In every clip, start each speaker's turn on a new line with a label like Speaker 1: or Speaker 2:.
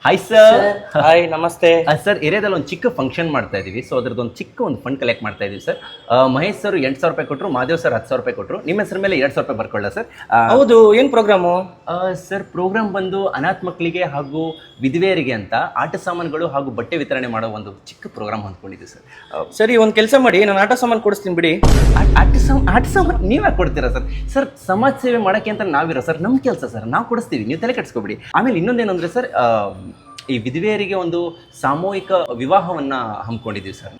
Speaker 1: Hi sir.
Speaker 2: Hi ನಮಸ್ತೆ
Speaker 1: sir, ಏರಿಯಾದಲ್ಲಿ ಒಂದು ಚಿಕ್ಕ ಫಂಕ್ಷನ್ ಮಾಡ್ತಾ ಇದೀವಿ. ಸೊ ಅದ್ರದ್ದು ಒಂದು ಚಿಕ್ಕ ಒಂದು ಫಂಡ್ ಕಲೆಕ್ಟ್ ಮಾಡ್ತಾ ಇದೀವಿ ಸರ್. ಮಹೇಶ್ ಸರ್ 8,000 ರೂಪಾಯಿ ಕೊಟ್ಟರು, ಮಾದೇವ್ ಸರ್ 10,000 ರೂಪಾಯಿ ಕೊಟ್ಟರು. ನಿಮ್ಮ ಹೆಸರು ಮೇಲೆ 2,000 ರೂಪಾಯಿ ಬರ್ಕೊಳ್ಳ ಸರ್.
Speaker 2: ಹೌದು, ಏನ್ ಪ್ರೋಗ್ರಾಮು?
Speaker 1: ಸರ್, ಪ್ರೋಗ್ರಾಮ್ ಬಂದು ಅನಾಥ ಮಕ್ಕಳಿಗೆ ಹಾಗೂ ವಿಧವೆಯರಿಗೆ ಅಂತ ಆಟ ಸಾಮಾನುಗಳು ಹಾಗೂ ಬಟ್ಟೆ ವಿತರಣೆ ಮಾಡೋ ಒಂದು ಚಿಕ್ಕ ಪ್ರೋಗ್ರಾಮ್ ಅಂದ್ಕೊಂಡಿದ್ದೀವಿ ಸರ್.
Speaker 2: ಸರಿ, ಒಂದ್ ಕೆಲಸ ಮಾಡಿ, ನಾನು ಆಟ ಸಾಮಾನು ಕೊಡಿಸ್ತೀನಿ ಬಿಡಿ.
Speaker 1: ಆಟ ಸಾಮಾನು ನೀವೇ ಕೊಡ್ತೀರಾ ಸರ್? ಸರ್, ಸಮಾಜ ಸೇವೆ ಮಾಡೋಕ್ಕೆ ಅಂತ ನಾವಿರೋ ಸರ್, ನಮ್ಮ ಕೆಲಸ ಸರ್, ನಾವು ಕೊಡಿಸ್ತೀವಿ, ನೀವು ತಲೆ ಕೆಡಿಸ್ಕೊಬಿಡಿ. ಆಮೇಲೆ ಇನ್ನೊಂದೇನಂದ್ರೆ ಸರ್, ಈ ವಿಧವೆಯರಿಗೆ ಒಂದು ಸಾಮೂಹಿಕ ವಿವಾಹವನ್ನ ಹಮ್ಮಿಕೊಂಡಿದ್ದೀವಿ ಸರ್.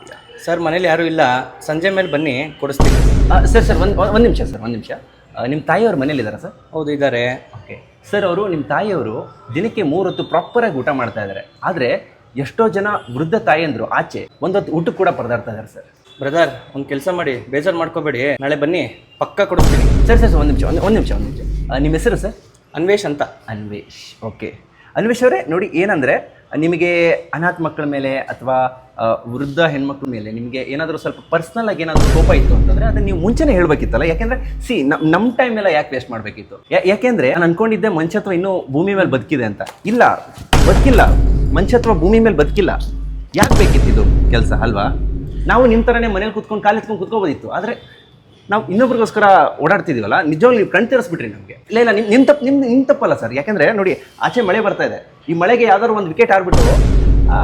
Speaker 2: ಸರ್, ಮನೇಲಿ ಯಾರು ಇಲ್ಲ, ಸಂಜೆ ಮೇಲೆ ಬನ್ನಿ, ಕೊಡಿಸ್ತೀನಿ.
Speaker 1: ಸರ್ ಒಂದು ನಿಮಿಷ ಸರ್, ಒಂದು ನಿಮಿಷ. ನಿಮ್ಮ ತಾಯಿಯವ್ರ ಮನೇಲಿದ್ದಾರಾ ಸರ್?
Speaker 2: ಹೌದು, ಇದ್ದಾರೆ.
Speaker 1: ಓಕೆ ಸರ್, ಅವರು ನಿಮ್ಮ ತಾಯಿಯವರು ದಿನಕ್ಕೆ 3 ಹೊತ್ತು ಪ್ರಾಪರಾಗಿ ಊಟ ಮಾಡ್ತಾ ಇದ್ದಾರೆ. ಆದರೆ ಎಷ್ಟೋ ಜನ ವೃದ್ಧ ತಾಯಿಯಂದ್ರು ಆಚೆ ಒಂದೊತ್ತು ಊಟಕ್ಕೆ ಕೂಡ ಪರದಾಡ್ತಾ ಇದ್ದಾರೆ ಸರ್.
Speaker 2: ಬ್ರದರ್, ಒಂದು ಕೆಲಸ ಮಾಡಿ, ಬೇಜಾರು ಮಾಡ್ಕೋಬೇಡಿ, ನಾಳೆ ಬನ್ನಿ, ಪಕ್ಕ ಕೊಡಿಸ್ತೀನಿ.
Speaker 1: ಸರ್ ಸರ್ ಒಂದು ನಿಮಿಷ, ಒಂದು ನಿಮಿಷ. ನಿಮ್ಮ ಹೆಸರು ಸರ್?
Speaker 2: ಅನ್ವೇಷ್ ಅಂತ.
Speaker 1: ಅನ್ವೇಷ್. ಓಕೆ ಅನ್ವೇಷ್ ಅವರೇ, ನೋಡಿ ಏನಂದರೆ, ನಿಮಗೆ ಅನಾಥ ಮಕ್ಕಳ ಮೇಲೆ ಅಥವಾ ವೃದ್ಧ ಹೆಣ್ಮಕ್ಳ ಮೇಲೆ ನಿಮಗೆ ಏನಾದರೂ ಸ್ವಲ್ಪ ಪರ್ಸ್ನಲ್ ಆಗಿ ಏನಾದರೂ ಕೋಪ ಇತ್ತು ಅಂತಂದರೆ ಅದನ್ನು ನೀವು ಮುಂಚೆನೇ ಹೇಳಬೇಕಿತ್ತಲ್ಲ. ಯಾಕೆಂದರೆ ನಮ್ಮ ಟೈಮ್ ಎಲ್ಲ ಯಾಕೆ ವೇಸ್ಟ್ ಮಾಡಬೇಕಿತ್ತು? ಯಾಕೆಂದರೆ ನಾನು ಅನ್ಕೊಂಡಿದ್ದೆ ಮನುಷ್ಯತ್ವ ಇನ್ನೂ ಭೂಮಿ ಮೇಲೆ ಬದುಕಿದೆ ಅಂತ. ಇಲ್ಲ, ಬದುಕಿಲ್ಲ. ಮನುಷ್ಯತ್ವ ಭೂಮಿ ಮೇಲೆ ಬದುಕಿಲ್ಲ. ಯಾಕೆ ಬೇಕಿತ್ತಿದ್ದು ಕೆಲಸ ಅಲ್ವಾ? ನಾವು ನಿಮ್ಮ ಥರನೇ ಮನೇಲಿ ಕೂತ್ಕೊಂಡು ಕಾಲೆತ್ಕೊಂಡು ಕೂತ್ಕೋಬೋದಿತ್ತು. ಆದರೆ ನಾವು ಇನ್ನೊಬ್ರಿಗೋಸ್ಕರ ಓಡಾಡ್ತಿದ್ದೀವಲ್ಲ, ನಿಜವಾಗ್ಲೂ ನೀವು ಕಣ್ ತಿರ್ಸ್ಬಿಟ್ರಿ ನಮಗೆ. ಇಲ್ಲ ನಿಮ್ಮ ತಪ್ಪಲ್ಲ ಸರ್. ಯಾಕೆಂದರೆ ನೋಡಿ, ಆಚೆ ಮಳೆ ಬರ್ತಾ ಇದೆ. ಈ ಮಳೆಗೆ ಯಾವ್ದಾದ್ರು ಒಂದು ವಿಕೆಟ್ ಆಡ್ಬಿಟ್ಟು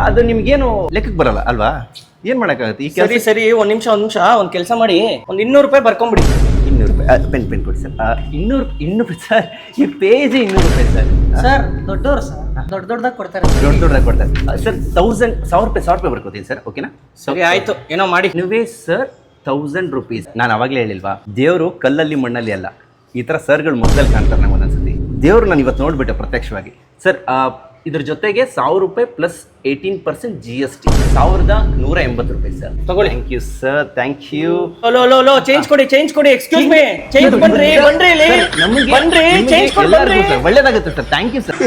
Speaker 1: ಅದು ನಿಮ್ಗೇನು ಲೆಕ್ಕಕ್ಕೆ ಬರಲ್ಲ ಅಲ್ವಾ? ಏನು ಮಾಡೋಕ್ಕಾಗುತ್ತೆ ಈ ಕೆಲಸ?
Speaker 2: ಸರಿ, ಒಂದು ನಿಮಿಷ, ಒಂದು ಕೆಲಸ ಮಾಡಿ, ಒಂದು 200 ರೂಪಾಯಿ ಬರ್ಕೊಂಬಿಡಿ.
Speaker 1: 200 ರೂಪಾಯಿ ಪೆನ್ ಕೊಡಿ ಸರ್. 200 ಸರ್, ಈ ಪೇಜ್ 200 ರೂಪಾಯಿ ಸರ್.
Speaker 3: ಸರ್, ದೊಡ್ಡವರು ಸರ್, ದೊಡ್ಡದಾಗಿ ಕೊಡ್ತಾರೆ.
Speaker 1: ದೊಡ್ಡದಾಗಿ ಕೊಡ್ತಾರೆ ಸರ್. 1,000 ರೂಪಾಯಿ ಬರ್ಕೋತೀನಿ ಸರ್. ಓಕೆನಾ?
Speaker 2: ಸರಿ, ಆಯ್ತು, ಏನೋ ಮಾಡಿ.
Speaker 1: ನೀವೇ ಸರ್ 1000 ರೂಪೀಸ್. ನಾನು ಅವಾಗಲೇ ಹೇಳಿಲ್ವಾ, ದೇವರು ಕಲ್ಲಲ್ಲಿ ಮಣ್ಣಲ್ಲಿ ಅಲ್ಲ. ಈ ಥರ ಸರ್ಗಳು ಮುಖದಲ್ಲಿ ಕಾಣ್ತಾರೆ ನಂಗೆ ಒಂದೊಂದ್ಸತಿ. ದೇವರು ನಾನು ಇವತ್ತು ನೋಡ್ಬಿಟ್ಟೆ ಪ್ರತ್ಯಕ್ಷವಾಗಿ ಸರ್. ಇದ್ರ ಜೊತೆಗೆ 1,000 ರೂಪಾಯಿ ಪ್ಲಸ್ 18% GST, 1,180 ರೂಪಾಯಿ ಸರ್.
Speaker 2: ತಗೊಳ್ಳಿ.
Speaker 1: Thank you sir, thank you.
Speaker 2: ಲೋ, ಚೇಂಜ್ ಕೊಡಿ. ಎಕ್ಸ್ಕ್ಯೂಸ್ ಮೀ, ಚೇಂಜ್ ಬನ್ರಿ,
Speaker 1: ನಮಗೆ
Speaker 2: ಚೇಂಜ್ ಕೊಡಿ.
Speaker 1: ಒಳ್ಳೇದಾಗುತ್ತೆ ಸರ್. Thank you sir.